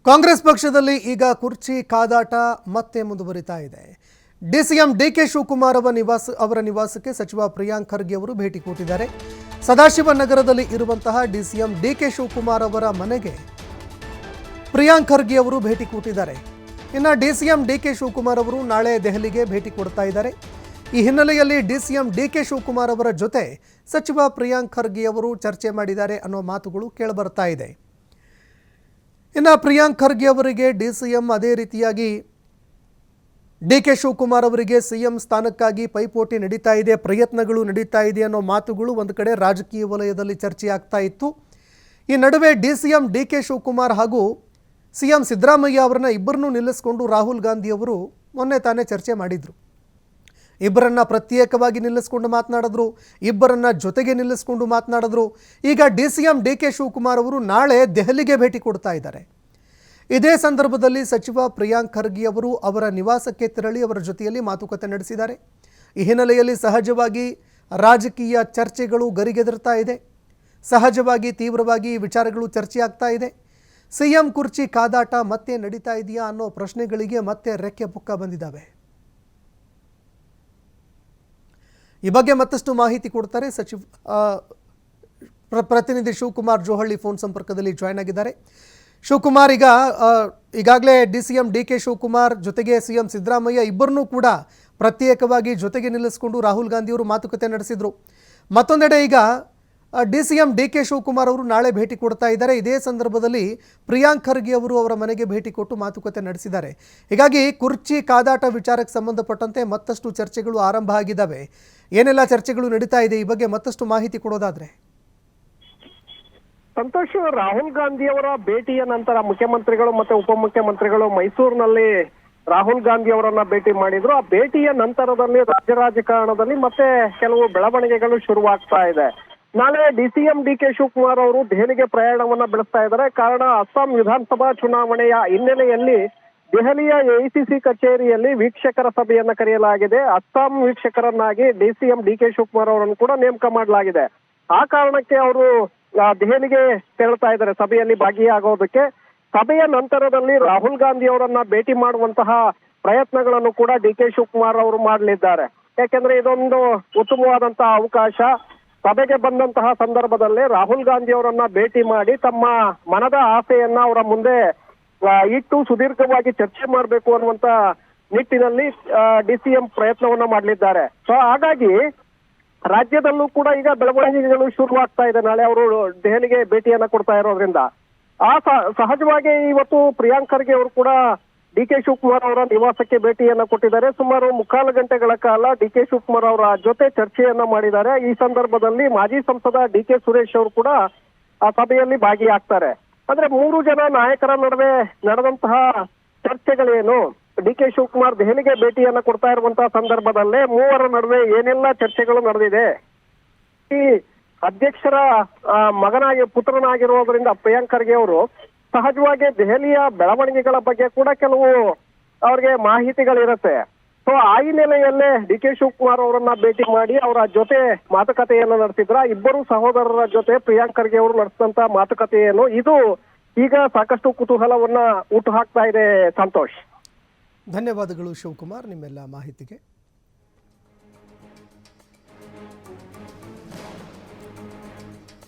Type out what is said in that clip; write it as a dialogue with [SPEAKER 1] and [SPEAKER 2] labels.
[SPEAKER 1] ಕಾಂಗ್ರೆಸ್ ಪಕ್ಷದಲ್ಲಿ ಈಗ ಕುರ್ಚಿ ಕಾದಾಟ ಮತ್ತೆ ಮುಂದುವರಿತಾ ಇದೆ. ಡಿಸಿಎಂ ಡಿಕೆ ಶಿವಕುಮಾರ್ ಅವರ ನಿವಾಸಕ್ಕೆ ಸಚಿವ ಪ್ರಿಯಾಂಕ್ ಖರ್ಗೆ ಅವರು ಭೇಟಿ ಕೊಟ್ಟಿದ್ದಾರೆ. ಸದಾಶಿವನಗರದಲ್ಲಿ ಇರುವಂತಹ ಡಿಸಿಎಂ ಡಿಕೆ ಶಿವಕುಮಾರ್ ಅವರ ಮನೆಗೆ ಪ್ರಿಯಾಂಕ್ ಖರ್ಗೆ ಅವರು ಭೇಟಿ ಕೊಟ್ಟಿದ್ದಾರೆ. ಇನ್ನು ಡಿಸಿಎಂ ಡಿಕೆ ಶಿವಕುಮಾರ್ ಅವರು ನಾಳೆ ದೆಹಲಿಗೆ ಭೇಟಿ ಕೊಡ್ತಾ ಇದ್ದಾರೆ. ಈ ಹಿನ್ನೆಲೆಯಲ್ಲಿ ಡಿಸಿಎಂ ಡಿಕೆ ಶಿವಕುಮಾರ್ ಅವರ ಜೊತೆ ಸಚಿವ ಪ್ರಿಯಾಂಕ್ ಖರ್ಗೆ ಅವರು ಚರ್ಚೆ ಮಾಡಿದ್ದಾರೆ ಅನ್ನೋ ಮಾತುಗಳು ಕೇಳಿಬರ್ತಾ ಇದೆ. ಇನ್ನು ಪ್ರಿಯಾಂಕ್ ಖರ್ಗೆ ಅವರಿಗೆ ಡಿಸಿಎಂ ಅದೇ ರೀತಿಯಾಗಿ ಡಿಕೆ ಶಿವಕುಮಾರ್ ಅವರಿಗೆ ಸಿಎಂ ಸ್ಥಾನಕ್ಕಾಗಿ ಪೈಪೋಟಿ ನಡೀತಾ ಇದೆ, ಪ್ರಯತ್ನಗಳು ನಡೀತಾ ಇದೆ ಅನ್ನೋ ಮಾತುಗಳು ಒಂದು ಕಡೆ ರಾಜಕೀಯ ವಲಯದಲ್ಲಿ ಚರ್ಚೆ ಆಗ್ತಾ ಇತ್ತು. ಈ ನಡುವೆ ಡಿಸಿಎಂ ಡಿಕೆ ಶಿವಕುಮಾರ್ ಹಾಗೂ ಸಿಎಂ ಸಿದ್ದರಾಮಯ್ಯ ಅವರನ್ನ ಇಬ್ಬರನ್ನೂ ನಿಲ್ಲಿಸಿಕೊಂಡು ರಾಹುಲ್ ಗಾಂಧಿ ಅವರು ಮೊನ್ನೆ ತಾನೇ ಚರ್ಚೆ ಮಾಡಿದರು. ಇಬ್ಬರನ್ನ ಪ್ರತ್ಯೇಕವಾಗಿ ನಿಲ್ಲಿಸ್ಕೊಂಡು ಮಾತನಾಡಿದ್ರು, ಇಬ್ಬರನ್ನ ಜೊತೆಗೆ ನಿಲ್ಲಿಸ್ಕೊಂಡು ಮಾತನಾಡಿದ್ರು. ಈಗ ಡಿಸಿಎಂ ಡಿಕೆ ಶಿವಕುಮಾರ್ ಅವರು ನಾಳೆ ದೆಹಲಿಗೆ ಭೇಟಿ ಕೊಡ್ತಾ ಇದ್ದಾರೆ. ಇದೇ ಸಂದರ್ಭದಲ್ಲಿ ಸಚಿವ ಪ್ರಿಯಾಂಕ್ ಖರ್ಗೆ ಅವರು ಅವರ ನಿವಾಸಕ್ಕೆ ತೆರಳಿ ಅವರ ಜೊತೆಯಲ್ಲಿ ಮಾತುಕತೆ ನಡೆಸಿದ್ದಾರೆ. ಈ ಹಿನ್ನೆಲೆಯಲ್ಲಿ ಸಹಜವಾಗಿ ರಾಜಕೀಯ ಚರ್ಚೆಗಳು ಗರಿಗೆದರ್ತಾ ಇದೆ. ಸಹಜವಾಗಿ ತೀವ್ರವಾಗಿ ವಿಚಾರಗಳು ಚರ್ಚೆ ಆಗ್ತಾ ಇದೆ. ಸಿಎಂ ಕುರ್ಚಿ ಕಾದಾಟ ಮತ್ತೆ ನಡೀತಾ ಇದೆಯಾ ಅನ್ನೋ ಪ್ರಶ್ನೆಗಳಿಗೆ ಮತ್ತೆ ರೆಕ್ಕೆ ಪುಕ್ಕ ಬಂದಿದ್ದಾವೆ. ಈ ಬಗ್ಗೆ ಮತ್ತಷ್ಟು ಮಾಹಿತಿ ಕೊಡ್ತಾರೆ ಪ್ರತಿನಿಧಿ ಶಿವಕುಮಾರ್ ಜೋಹಳ್ಳಿ ಫೋನ್ ಸಂಪರ್ಕದಲ್ಲಿ ಜಾಯ್ನ್ ಆಗಿದ್ದಾರೆ. ಶಿವಕುಮಾರ್, ಈಗಾಗಲೇ ಡಿಸಿಎಂ ಡಿಕೆ ಶಿವಕುಮಾರ್ ಜೊತೆಗೆ ಸಿಎಂ ಸಿದ್ದರಾಮಯ್ಯ ಇಬ್ಬರನ್ನೂ ಕೂಡ ಪ್ರತ್ಯೇಕವಾಗಿ ಜೊತೆಗೆ ನಿಲ್ಲಿಸಿಕೊಂಡು ರಾಹುಲ್ ಗಾಂಧಿ ಅವರು ಮಾತುಕತೆ ನಡೆಸಿದರು. ಮತ್ತೊಂದೆಡೆ ಈಗ ಡಿಸಿಎಂ ಡಿಕೆ ಶಿವಕುಮಾರ್ ಅವರು ನಾಳೆ ಭೇಟಿ ಕೊಡ್ತಾ ಇದ್ದಾರೆ. ಇದೇ ಸಂದರ್ಭದಲ್ಲಿ ಪ್ರಿಯಾಂಕ್ ಖರ್ಗೆ ಅವರು ಅವರ ಮನೆಗೆ ಭೇಟಿ ಕೊಟ್ಟು ಮಾತುಕತೆ ನಡೆಸಿದ್ದಾರೆ. ಹೀಗಾಗಿ ಕುರ್ಚಿ ಕಾದಾಟ ವಿಚಾರಕ್ಕೆ ಸಂಬಂಧಪಟ್ಟಂತೆ ಮತ್ತಷ್ಟು ಚರ್ಚೆಗಳು ಆರಂಭ ಆಗಿದ್ದಾವೆ. ಏನೆಲ್ಲ ಚರ್ಚೆಗಳು ನಡೀತಾ ಇದೆ, ಈ ಬಗ್ಗೆ ಮತ್ತಷ್ಟು ಮಾಹಿತಿ ಕೊಡೋದಾದ್ರೆ?
[SPEAKER 2] ಸಂತೋಷ್, ರಾಹುಲ್ ಗಾಂಧಿ ಅವರ ಭೇಟಿಯ ನಂತರ ಮುಖ್ಯಮಂತ್ರಿಗಳು ಮತ್ತೆ ಉಪಮುಖ್ಯಮಂತ್ರಿಗಳು ಮೈಸೂರಿನಲ್ಲಿ ರಾಹುಲ್ ಗಾಂಧಿ ಅವರನ್ನ ಭೇಟಿ ಮಾಡಿದ್ರು. ಆ ಭೇಟಿಯ ನಂತರದಲ್ಲಿ ರಾಜ್ಯ ರಾಜಕಾರಣದಲ್ಲಿ ಮತ್ತೆ ಕೆಲವು ಬೆಳವಣಿಗೆಗಳು ಶುರುವಾಗ್ತಾ ಇದೆ. ನಾಳೆ ಡಿಸಿಎಂ ಡಿಕೆ ಶಿವಕುಮಾರ್ ಅವರು ದೆಹಲಿಗೆ ಪ್ರಯಾಣವನ್ನ ಬೆಳೆಸ್ತಾ ಇದ್ದಾರೆ. ಕಾರಣ ಅಸ್ಸಾಂ ವಿಧಾನಸಭಾ ಚುನಾವಣೆಯ ಹಿನ್ನೆಲೆಯಲ್ಲಿ ದೆಹಲಿಯ ಎಐಸಿಸಿ ಕಚೇರಿಯಲ್ಲಿ ವೀಕ್ಷಕರ ಸಭೆಯನ್ನ ಕರೆಯಲಾಗಿದೆ. ಅಸ್ಸಾಂ ವೀಕ್ಷಕರನ್ನಾಗಿ ಡಿಸಿಎಂ ಡಿಕೆ ಶಿವಕುಮಾರ್ ಅವರನ್ನು ಕೂಡ ನೇಮಕ ಮಾಡಲಾಗಿದೆ. ಆ ಕಾರಣಕ್ಕೆ ಅವರು ದೆಹಲಿಗೆ ತೆರಳುತ್ತಾ ಇದ್ದಾರೆ ಸಭೆಯಲ್ಲಿ ಭಾಗಿಯಾಗೋದಕ್ಕೆ. ಸಭೆಯ ನಂತರದಲ್ಲಿ ರಾಹುಲ್ ಗಾಂಧಿ ಅವರನ್ನ ಭೇಟಿ ಮಾಡುವಂತಹ ಪ್ರಯತ್ನಗಳನ್ನು ಕೂಡ ಡಿಕೆ ಶಿವಕುಮಾರ್ ಅವರು ಮಾಡಲಿದ್ದಾರೆ. ಯಾಕೆಂದ್ರೆ ಇದೊಂದು ಉತ್ತಮವಾದಂತಹ ಅವಕಾಶ. ಸಭೆಗೆ ಬಂದಂತಹ ಸಂದರ್ಭದಲ್ಲಿ ರಾಹುಲ್ ಗಾಂಧಿ ಅವರನ್ನ ಭೇಟಿ ಮಾಡಿ ತಮ್ಮ ಮನದ ಆಸೆಯನ್ನ ಅವರ ಮುಂದೆ ಇಟ್ಟು ಸುದೀರ್ಘವಾಗಿ ಚರ್ಚೆ ಮಾಡಬೇಕು ಅನ್ನುವಂತ ನಿಟ್ಟಿನಲ್ಲಿ ಡಿಸಿಎಂ ಪ್ರಯತ್ನವನ್ನ ಮಾಡಲಿದ್ದಾರೆ. ಸೊ ಹಾಗಾಗಿ ರಾಜ್ಯದಲ್ಲೂ ಕೂಡ ಈಗ ಬೆಳವಣಿಗೆಗಳು ಶುರುವಾಗ್ತಾ ಇದೆ. ನಾಳೆ ಅವರು ದೆಹಲಿಗೆ ಭೇಟಿಯನ್ನ ಕೊಡ್ತಾ ಇರೋದ್ರಿಂದ ಸಹಜವಾಗಿ ಇವತ್ತು ಪ್ರಿಯಾಂಕ್ ಖರ್ಗೆ ಅವರು ಕೂಡ ಡಿಕೆ ಶಿವಕುಮಾರ್ ಅವರ ನಿವಾಸಕ್ಕೆ ಭೇಟಿಯನ್ನ ಕೊಟ್ಟಿದ್ದಾರೆ. ಸುಮಾರು 3.25 ಗಂಟೆಗಳ ಕಾಲ ಡಿಕೆ ಶಿವಕುಮಾರ್ ಅವರ ಜೊತೆ ಚರ್ಚೆಯನ್ನ ಮಾಡಿದ್ದಾರೆ. ಈ ಸಂದರ್ಭದಲ್ಲಿ ಮಾಜಿ ಸಂಸದ ಡಿಕೆ ಸುರೇಶ್ ಅವರು ಕೂಡ ಆ ಸಭೆಯಲ್ಲಿ ಭಾಗಿಯಾಗ್ತಾರೆ. ಅಂದ್ರೆ 3 ಜನ ನಾಯಕರ ನಡುವೆ ನಡೆದಂತಹ ಚರ್ಚೆಗಳೇನು, ಡಿಕೆ ಶಿವಕುಮಾರ್ ದೆಹಲಿಗೆ ಭೇಟಿಯನ್ನ ಕೊಡ್ತಾ ಇರುವಂತಹ ಸಂದರ್ಭದಲ್ಲೇ ಮೂವರ ನಡುವೆ ಏನೆಲ್ಲ ಚರ್ಚೆಗಳು ನಡೆದಿದೆ. ಈ ಅಧ್ಯಕ್ಷರ ಪುತ್ರನಾಗಿರೋದ್ರಿಂದ ಪ್ರಿಯಾಂಕ್ ಖರ್ಗೆ ಅವರು ಸಹಜವಾಗಿ ದೆಹಲಿಯ ಬೆಳವಣಿಗೆಗಳ ಬಗ್ಗೆ ಕೂಡ ಕೆಲವು ಅವ್ರಿಗೆ ಮಾಹಿತಿಗಳಿರುತ್ತೆ. ಸೊ ಆ ಹಿನ್ನೆಲೆಯಲ್ಲೇ ಡಿಕೆ ಶಿವಕುಮಾರ್ ಅವರನ್ನ ಭೇಟಿ ಮಾಡಿ ಅವರ ಜೊತೆ ಮಾತುಕತೆಯನ್ನು ನಡೆಸಿದ್ರ. ಇಬ್ಬರು ಸಹೋದರರ ಜೊತೆ ಪ್ರಿಯಾಂಕ್ ಖರ್ಗೆ ಅವರು ನಡೆಸಿದಂತ ಮಾತುಕತೆಯನ್ನು ಇದು ಈಗ ಸಾಕಷ್ಟು ಕುತೂಹಲವನ್ನ ಹುಟ್ಟು ಹಾಕ್ತಾ ಇದೆ. ಸಂತೋಷ್,
[SPEAKER 1] ಧನ್ಯವಾದಗಳು ಶಿವಕುಮಾರ್ ನಿಮ್ಮೆಲ್ಲ ಮಾಹಿತಿಗೆ.